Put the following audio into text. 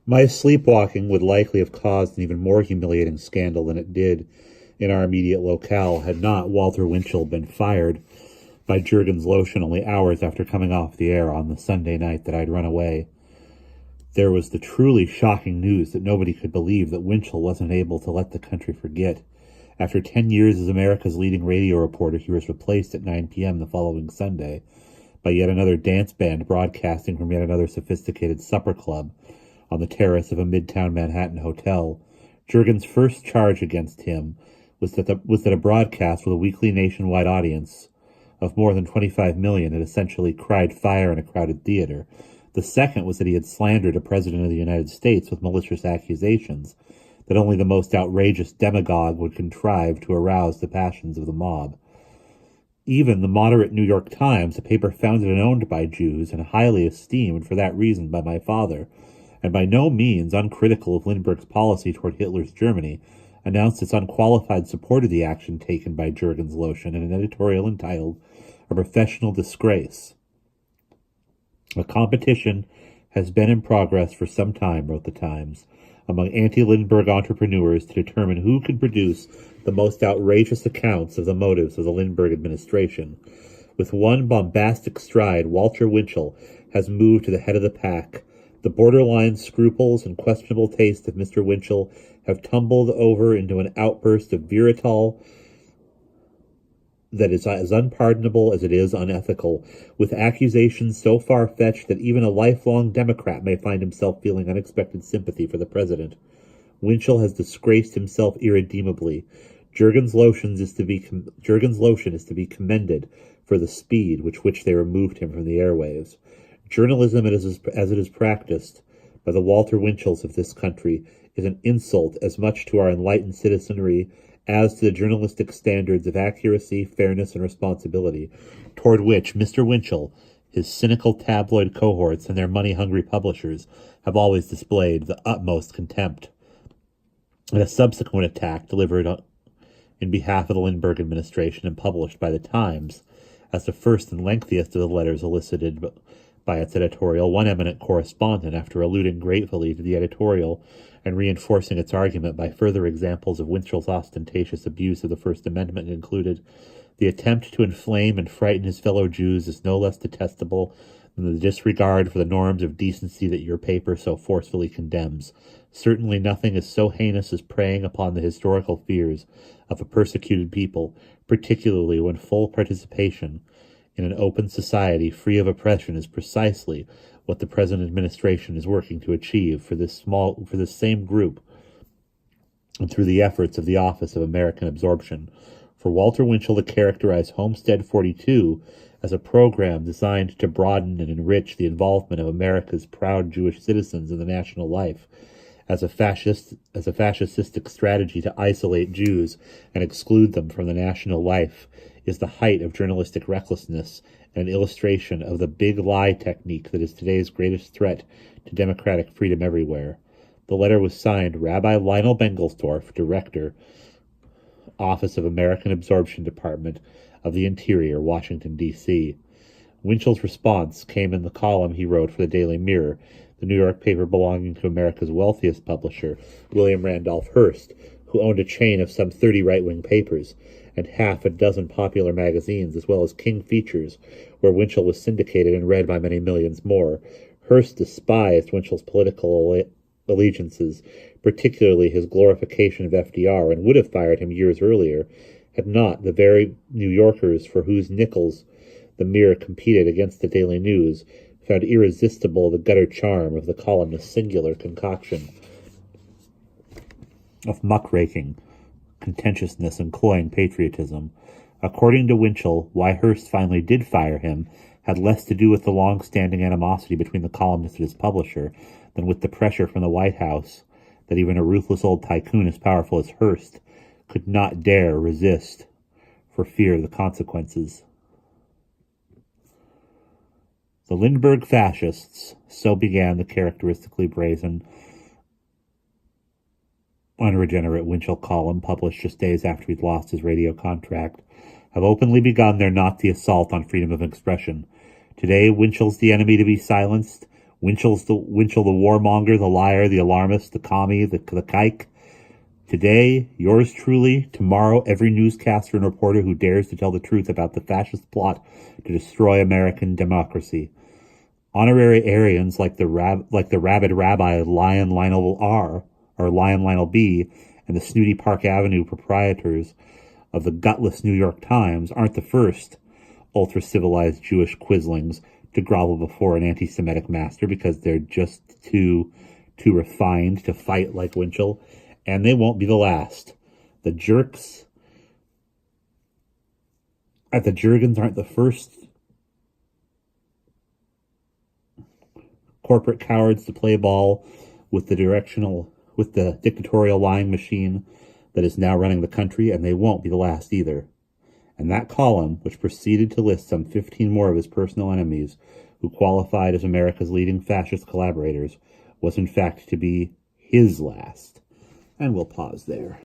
My sleepwalking would likely have caused an even more humiliating scandal than it did in our immediate locale had not Walter Winchell been fired by Jurgens Lotion only hours after coming off the air on the Sunday night that I'd run away. There was the truly shocking news that nobody could believe that Winchell wasn't able to let the country forget. After 10 years as America's leading radio reporter, he was replaced at 9 p.m. the following Sunday by yet another dance band broadcasting from yet another sophisticated supper club on the terrace of a midtown Manhattan hotel. Jurgens' first charge against him was that a broadcast with a weekly nationwide audience of more than 25 million had essentially cried fire in a crowded theater. The second was that he had slandered a president of the United States with malicious accusations that only the most outrageous demagogue would contrive to arouse the passions of the mob. Even the moderate New York Times, a paper founded and owned by Jews and highly esteemed for that reason by my father, and by no means uncritical of Lindbergh's policy toward Hitler's Germany, announced its unqualified support of the action taken by Jurgens Lotion in an editorial entitled "A Professional Disgrace." A competition has been in progress for some time, wrote the Times, among anti-Lindbergh entrepreneurs to determine who can produce the most outrageous accounts of the motives of the Lindbergh administration. With one bombastic stride, Walter Winchell has moved to the head of the pack. The borderline scruples and questionable taste of Mr. Winchell have tumbled over into an outburst of vitriol that is as unpardonable as it is unethical, with accusations so far-fetched that even a lifelong Democrat may find himself feeling unexpected sympathy for the president. Winchell has disgraced himself irredeemably. Jurgens Lotion is to be commended for the speed with which they removed him from the airwaves. Journalism as it is practiced by the Walter Winchells of this country is an insult as much to our enlightened citizenry as to the journalistic standards of accuracy, fairness, and responsibility, toward which Mr. Winchell, his cynical tabloid cohorts, and their money-hungry publishers have always displayed the utmost contempt. In a subsequent attack delivered in behalf of the Lindbergh administration and published by the Times, as the first and lengthiest of the letters elicited by its editorial, one eminent correspondent, after alluding gratefully to the editorial and reinforcing its argument by further examples of Winchell's ostentatious abuse of the First Amendment, included, "The attempt to inflame and frighten his fellow Jews is no less detestable than the disregard for the norms of decency that your paper so forcefully condemns. Certainly nothing is so heinous as preying upon the historical fears of a persecuted people, particularly when full participation in an open society free of oppression is precisely what the present administration is working to achieve for this same group and through the efforts of the Office of American Absorption. For Walter Winchell to characterize Homestead 42 as a program designed to broaden and enrich the involvement of America's proud Jewish citizens in the national life, as a fascistic strategy to isolate Jews and exclude them from the national life, is the height of journalistic recklessness and an illustration of the big lie technique that is today's greatest threat to democratic freedom everywhere. The letter was signed Rabbi Lionel Bengelsdorf, Director, Office of American Absorption Department of the Interior, Washington, D.C. Winchell's response came in the column he wrote for the Daily Mirror, the New York paper belonging to America's wealthiest publisher, William Randolph Hearst, who owned a chain of some 30 right-wing papers and half a dozen popular magazines, as well as King Features, where Winchell was syndicated and read by many millions more. Hearst despised Winchell's political allegiances, particularly his glorification of FDR, and would have fired him years earlier had not the very New Yorkers for whose nickels the Mirror competed against the Daily News found irresistible the gutter charm of the columnist's singular concoction of muckraking, contentiousness, and cloying patriotism. According to Winchell, why Hearst finally did fire him had less to do with the long-standing animosity between the columnist and his publisher than with the pressure from the White House that even a ruthless old tycoon as powerful as Hearst could not dare resist for fear of the consequences. The Lindbergh fascists, so began the characteristically brazen, unregenerate Winchell column published just days after he'd lost his radio contract, have openly begun their Nazi assault on freedom of expression. Today, Winchell's the enemy to be silenced. Winchell the warmonger, the liar, the alarmist, the commie, the kike. Today, yours truly. Tomorrow, every newscaster and reporter who dares to tell the truth about the fascist plot to destroy American democracy. Honorary Aryans like the rabid rabbi Lion Lionel R. or Lion Lionel B. and the snooty Park Avenue proprietors of the gutless New York Times aren't the first ultra-civilized Jewish quislings to grovel before an anti-Semitic master because they're just too refined to fight like Winchell, and they won't be the last. The jerks at the Jurgens aren't the first corporate cowards to play ball with the dictatorial lying machine that is now running the country, and they won't be the last either. And that column, which proceeded to list some 15 more of his personal enemies who qualified as America's leading fascist collaborators, was in fact to be his last. And we'll pause there.